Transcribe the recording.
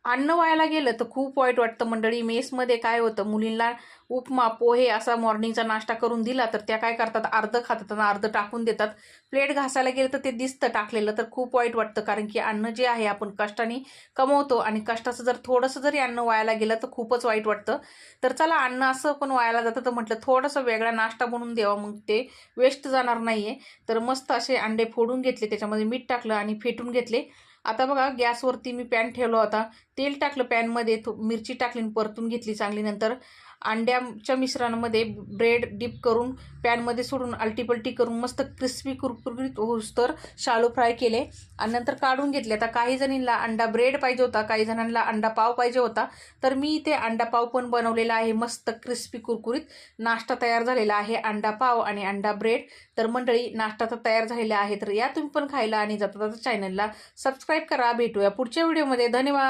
अन्न वायाला गेलं तर खूप वाईट वाटतं मंडळी. मेसमध्ये काय होतं, मुलींना उपमा पोहे असा मॉर्निंगचा नाश्ता करून दिला तर त्या काय करतात, अर्धं खातात आणि अर्धं टाकून देतात. प्लेट घासायला गेलं तर ते दिसतं टाकलेलं, तर खूप वाईट वाटतं. कारण की अन्न जे आहे आपण कष्टाने कमवतो आणि कष्टाचं जर थोडंसं जरी अन्न वायाला गेलं तर खूपच वाईट वाटतं. तर चला, अन्न असं पण वायाला जातं तर म्हटलं थोडंसं वेगळा नाश्ता बनवून द्यावा, मग ते वेस्ट जाणार नाहीये. तर मस्त असे अंडे फोडून घेतले, त्याच्यामध्ये मीठ टाकलं आणि फेटून घेतले. आता बघा, गॅसवरती मी पॅन ठेवला होता, तेल टाकलं पॅनमध्ये, मिरची टाकली परतून घेतली चांगली. नंतर अंड्याच्या मिश्रणामध्ये ब्रेड डिप करून पॅनमध्ये सोडून आलटीपलटी करून मस्त क्रिस्पी कुरकुरीत होऊस्तर शालो फ्राय केले आणि नंतर काढून घेतले. आता काही जणींना अंडा ब्रेड पाहिजे होता, काही जणांना अंडा पाव पाहिजे होता, तर मी इथे अंडा पाव पण बनवलेला आहे. मस्त क्रिस्पी कुरकुरीत नाश्ता तयार झालेला आहे, अंडा पाव आणि अंडा ब्रेड. तर मंडळी, नाश्ता तर तयार झालेला आहे, तर या तुम्ही पण खायला आणि जाता जाता चॅनलला सबस्क्राईब करा. भेटूया पुढच्या व्हिडिओमध्ये. धन्यवाद.